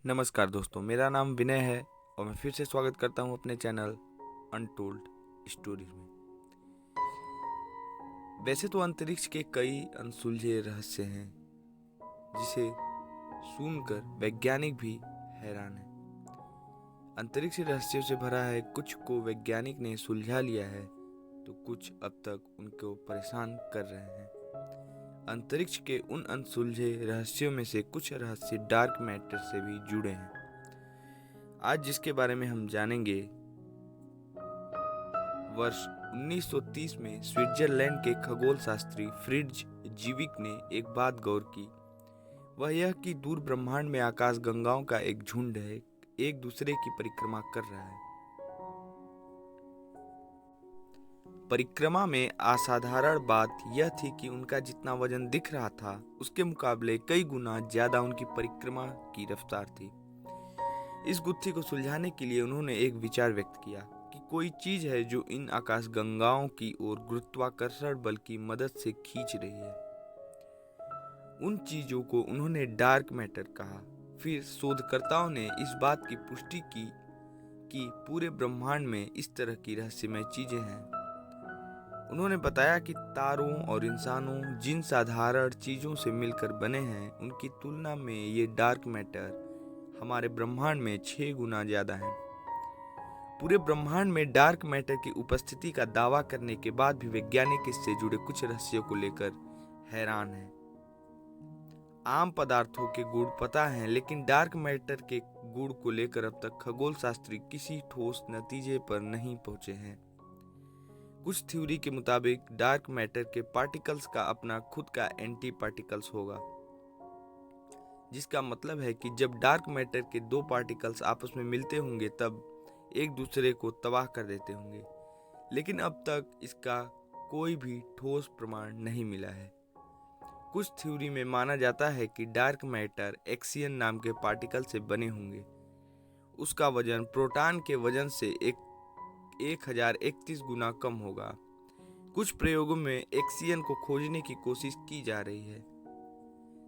नमस्कार दोस्तों, मेरा नाम विनय है और मैं फिर से स्वागत करता हूं अपने चैनल अनटोल्ड स्टोरीज में। वैसे तो अंतरिक्ष के कई अनसुलझे रहस्य हैं जिसे सुनकर वैज्ञानिक भी हैरान है। अंतरिक्ष रहस्यों से भरा है, कुछ को वैज्ञानिक ने सुलझा लिया है तो कुछ अब तक उनको परेशान कर रहे हैं। अंतरिक्ष के उन अनसुलझे रहस्यों में से कुछ रहस्य डार्क मैटर से भी जुड़े हैं। आज जिसके बारे में हम जानेंगे, वर्ष 1930 में स्विट्जरलैंड के खगोल शास्त्री फ्रिट्ज जीविक ने एक बात गौर की। वह यह कि दूर ब्रह्मांड में आकाश गंगाओं का एक झुंड है, एक दूसरे की परिक्रमा कर रहा है। परिक्रमा में असाधारण बात यह थी कि उनका जितना वजन दिख रहा था उसके मुकाबले कई गुना ज्यादा उनकी परिक्रमा की रफ्तार थी। इस गुत्थी को सुलझाने के लिए उन्होंने एक विचार व्यक्त किया कि कोई चीज है जो इन आकाश गंगाओं की ओर गुरुत्वाकर्षण बल की मदद से खींच रही है। उन चीजों को उन्होंने डार्क मैटर कहा। फिर शोधकर्ताओं ने इस बात की पुष्टि की कि पूरे ब्रह्मांड में इस तरह की रहस्यमय चीजें हैं। उन्होंने बताया कि तारों और इंसानों जिन साधारण चीजों से मिलकर बने हैं, उनकी तुलना में ये डार्क मैटर हमारे ब्रह्मांड में 6 गुना ज्यादा है। पूरे ब्रह्मांड में डार्क मैटर की उपस्थिति का दावा करने के बाद भी वैज्ञानिक इससे जुड़े कुछ रहस्यों को लेकर हैरान हैं। आम पदार्थों के गुण पता हैं, लेकिन डार्क मैटर के गुण को लेकर अब तक खगोल शास्त्री किसी ठोस नतीजे पर नहीं पहुंचे हैं। कुछ थ्योरी के मुताबिक डार्क मैटर के पार्टिकल्स का अपना खुद का एंटी पार्टिकल्स होगा, जिसका मतलब है कि जब डार्क मैटर के दो पार्टिकल्स आपस में मिलते होंगे तब एक दूसरे को तबाह कर देते होंगे, लेकिन अब तक इसका कोई भी ठोस प्रमाण नहीं मिला है। कुछ थ्योरी में माना जाता है कि डार्क मैटर एक्सियन नाम के पार्टिकल से बने होंगे। उसका वजन प्रोटॉन के वजन से 1031 गुना कम होगा। कुछ प्रयोगों में एक्सियन को खोजने की कोशिश की जा रही है।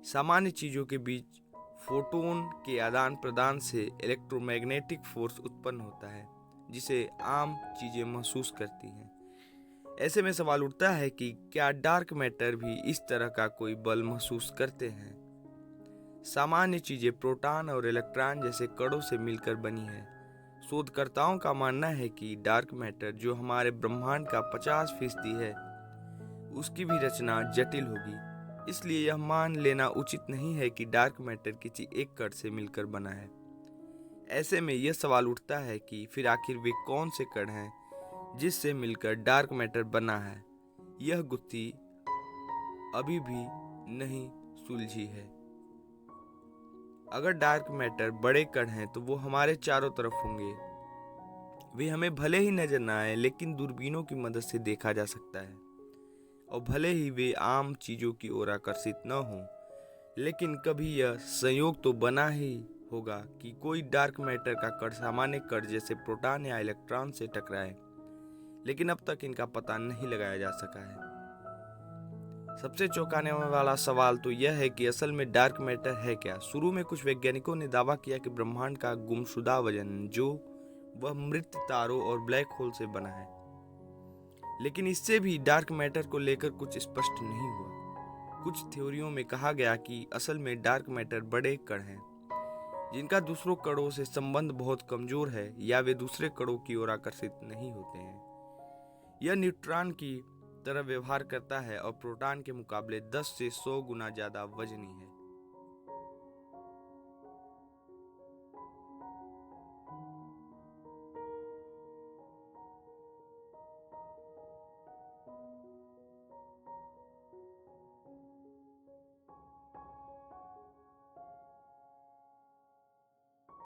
सामान्य चीजों के बीच फोटोन के आदान प्रदान से इलेक्ट्रोमैग्नेटिक फोर्स उत्पन्न होता है, जिसे आम चीजें महसूस करती हैं। ऐसे में सवाल उठता है कि क्या डार्क मैटर भी इस तरह का कोई बल महसूस करते हैं? सामान्य चीजें प्रोटॉन और इलेक्ट्रॉन जैसे कणों से मिलकर बनी है। शोधकर्ताओं का मानना है कि डार्क मैटर, जो हमारे ब्रह्मांड का 50% है, उसकी भी रचना जटिल होगी। इसलिए यह मान लेना उचित नहीं है कि डार्क मैटर किसी एक कण से मिलकर बना है। ऐसे में यह सवाल उठता है कि फिर आखिर वे कौन से कण हैं जिससे मिलकर डार्क मैटर बना है। यह गुत्थी अभी भी नहीं सुलझी है। अगर डार्क मैटर बड़े कण हैं तो वो हमारे चारों तरफ होंगे। वे हमें भले ही नजर न आए, लेकिन दूरबीनों की मदद से देखा जा सकता है। और भले ही वे आम चीजों की ओर आकर्षित न हों, लेकिन कभी यह संयोग तो बना ही होगा कि कोई डार्क मैटर का कण सामान्य कण जैसे प्रोटॉन या इलेक्ट्रॉन से टकराए, लेकिन अब तक इनका पता नहीं लगाया जा सका है। सबसे चौंकाने वाला सवाल तो यह है कि असल में डार्क मैटर है क्या। शुरू में कुछ वैज्ञानिकों ने दावा किया कि ब्रह्मांड का गुमशुदा वजन, जो वह मृत तारों और ब्लैक होल से बना है, लेकिन इससे भी डार्क मैटर को लेकर कुछ स्पष्ट नहीं हुआ। कुछ थ्योरियों में कहा गया कि असल में डार्क मैटर बड़े कण हैं जिनका दूसरों कणों से संबंध बहुत कमजोर है, या वे दूसरे कणों की ओर आकर्षित नहीं होते हैं। यह न्यूट्रॉन की तरह व्यवहार करता है और प्रोटॉन के मुकाबले 10 से 100 गुना ज्यादा वजनी है।